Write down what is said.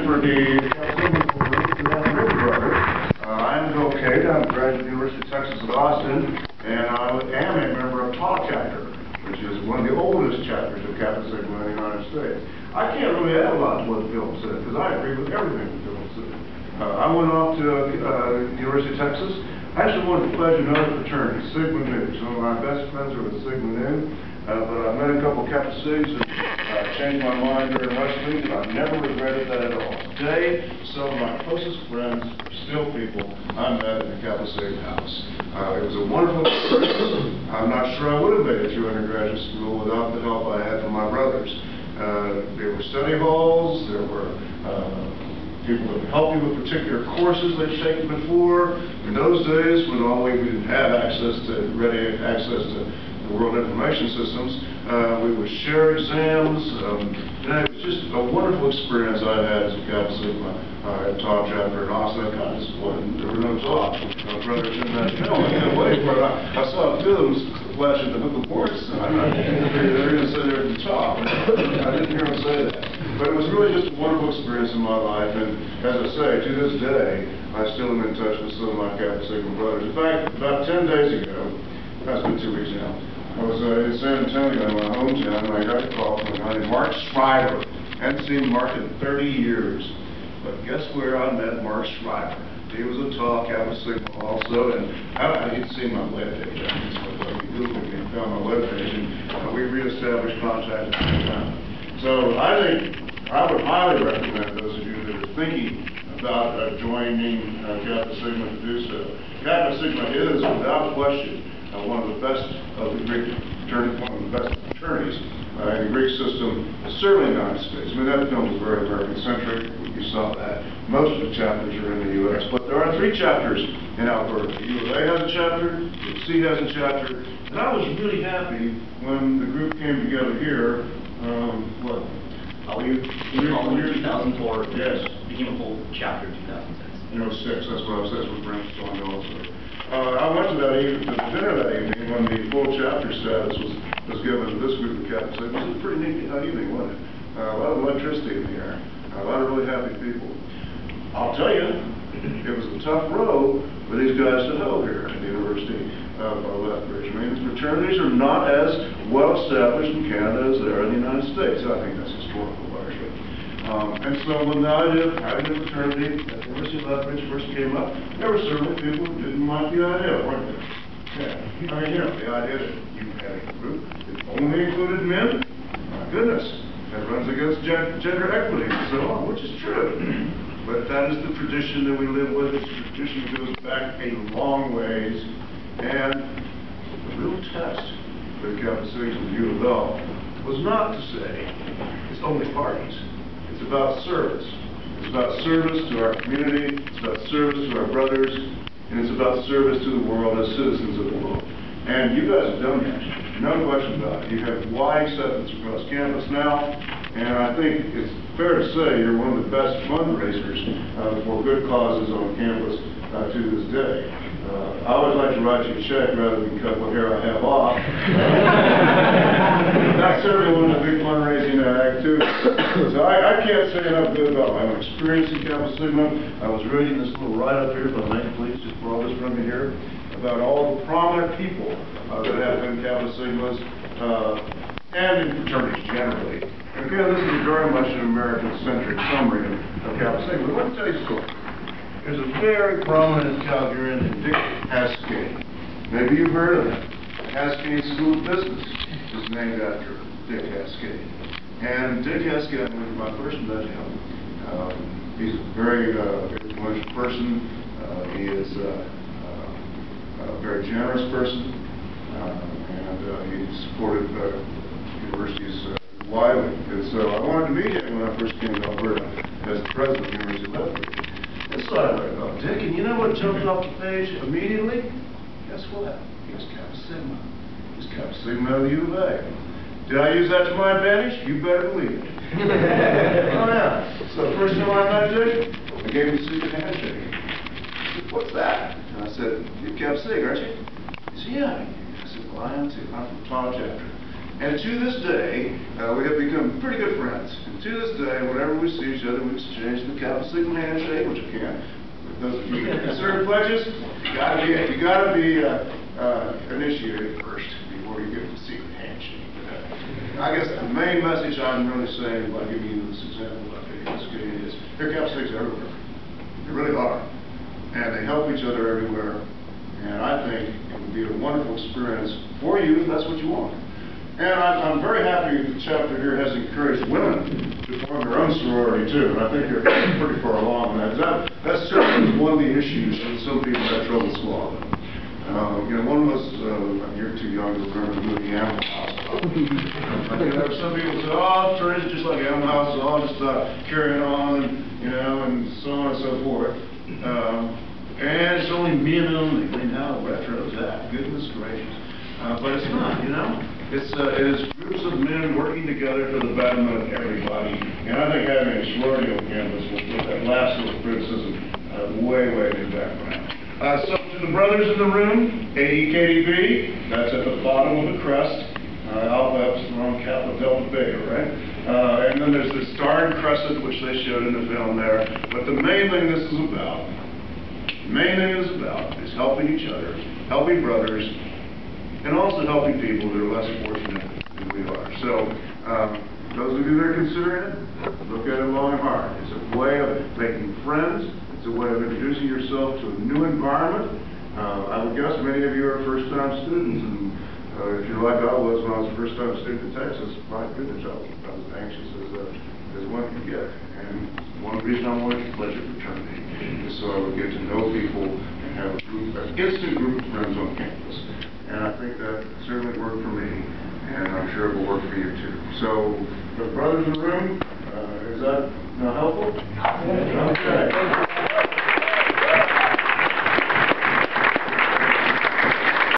for the brother. I'm Bill Cade. I'm a graduate of the University of Texas at Austin, and I am a member of Tau chapter, which is one of the oldest chapters of Kappa Sigma in the United States. I can't really add a lot to what Bill said, because I agree with everything that Bill said. I went off to the University of Texas. I actually wanted to pledge another fraternity, Sigma Nu. Some of my best friends are with Sigma Nu, but I met a couple of Kappa Sigs and changed my mind during wrestling, and I've never regretted that at all. Today, some of my closest friends are still people I met in the Kappa Sig house. It was a wonderful experience. I'm not sure I would have made it through undergraduate school without the help I had from my brothers. There were study halls, there were people that would help you with particular courses they'd taken before. In those days, when we didn't have ready access to the world information systems, we would share exams. And it was just a wonderful experience I had as a Kappa Sigma at Tau chapter in Austin. I got disappointed there were no Tau brothers in that film. I couldn't wait for it. I saw films flashing the hook of horse. I figured they were going to say they were at the top. I didn't hear them say that. But it was really just a wonderful experience in my life, and as I say, to this day, I still am in touch with some of my Kappa Sigma brothers. In fact, about 10 days ago, that's been 2 weeks now, I was in San Antonio, my hometown, and I got a call from a guy named Mark Schreiber. Hadn't seen Mark in 30 years, but guess where I met Mark Schreiber? He was a Tau Kappa Sigma also, and he'd seen my webpage. He Googled me and found my webpage, and we reestablished contact at the time. So I think I would highly recommend those of you that are thinking about joining Kappa Sigma to do so. Kappa Sigma is, without question, one of the best of the Greek fraternities, one of the best fraternities in the Greek system, certainly in the United States. I mean, that film was very American-centric. You saw that. Most of the chapters are in the U.S., but there are 3 chapters in Alberta. The U of A has a chapter, the U of C has a chapter, and I was really happy when the group came together here. In 2004, yes. Became a full chapter in 2006. In 06, that's what I was, that's what Brent was telling me also. I went to that evening, to the dinner that evening when the full chapter status was given to this group of Kappa Sigma. It was a pretty neat evening, wasn't it? A lot of electricity in the air, a lot of really happy people. I'll tell you, it was a tough road for these guys to hoe here at the University of Lethbridge. I mean, fraternities are not as well established in Canada as they are in the United States. I think that's historical, largely. And so when the idea of having a fraternity at the University of Lethbridge first came up, there were certainly people who didn't like the idea, weren't there? Yeah. I mean, you know, the idea that you had a group that only included men, my goodness, that runs against gender equity and so on, which is true. But that is the tradition that we live with. It's a tradition that goes back a long ways. And the real test for the Kappa Sigs of the U of L was not to say it's only parties. It's about service. It's about service to our community. It's about service to our brothers. And it's about service to the world as citizens of the world. And you guys have done that. No question about it. You have wide acceptance across campus now. And I think it's fair to say you're one of the best fundraisers for good causes on campus to this day. I always like to write you a check rather than cut what hair I have off. That's certainly one of the big fundraising act too. So I can't say enough good about my own experience in Kappa Sigma. I was reading this little write-up here, if I may please, just for all this from me here, about all the prominent people that have been Kappa Sigmas and in fraternities generally. And again, this is very much an American-centric summary of Kappa Sigma. Let me tell you a story. There's a very prominent Calgarian named Dick Haskell. Maybe you've heard of him. Haskell School of Business is named after Dick Haskell. And Dick Haskell, when I first met him, he's a very influential person. He is a very generous person, and he supported universities widely. And so I wanted to meet him when I first came to Alberta as the president of the University of Lethbridge. And so I read about Dick, and you know what jumped off the page immediately? Guess what? He was Kappa Sigma. He was Kappa Sigma of the U of A. Did I use that to my advantage? You better believe it. Oh yeah. So the first time I met Dick, I gave him a secret handshake. He said, "What's that?" And I said, "You're Kappa Sig, aren't you?" He said, "Yeah." I said, "Well, I am too. I'm from Tau chapter." And to this day, we have become pretty good friends. And to this day, whenever we see each other, we exchange the Kappa Sigma handshake, which I can't. With those of you who consider pledges, you gotta be initiated first before you get the secret handshake. I guess the main message I'm really saying by giving you this example I gave this kid is there are Kappa Sigs everywhere. They really are. And they help each other everywhere. And I think it would be a wonderful experience for you if that's what you want. And I'm very happy that the chapter here has encouraged women to form their own sorority too. And I think they're pretty far along in that. That certainly was one of the issues that some people had trouble swallowing. You know, one was, you're too young to remember the movie Animal House. You know, some people say, oh, it's just like Animal House, it's all just carrying on, and, you know, and so on and so forth. And it's only men only. I mean, how retro is that? Goodness gracious. But it's not, you know. It is groups of men working together for the betterment of everybody. And I think having a sorority on campus will put that last little criticism way in the background. So to the brothers in the room, AEKDB, that's at the bottom of the crest. Alpha, Epsilon, Kappa, Delta, Beta, right? And then there's the star and crescent, which they showed in the film there. But the main thing this is about, is helping each other, helping brothers, and also helping people that are less fortunate than we are. So, those of you that are considering it, look at it long and hard. It's a way of making friends. It's a way of introducing yourself to a new environment. I would guess many of you are first-time students, and if you're like I was when I was a first-time student in Texas, my goodness, I was anxious as one could get. And one reason I wanted to pledge a fraternity is so I would get to know people and have an instant group of friends on campus. And I think that certainly worked for me, and I'm sure it will work for you too. So, the brothers in the room, is that helpful? Okay.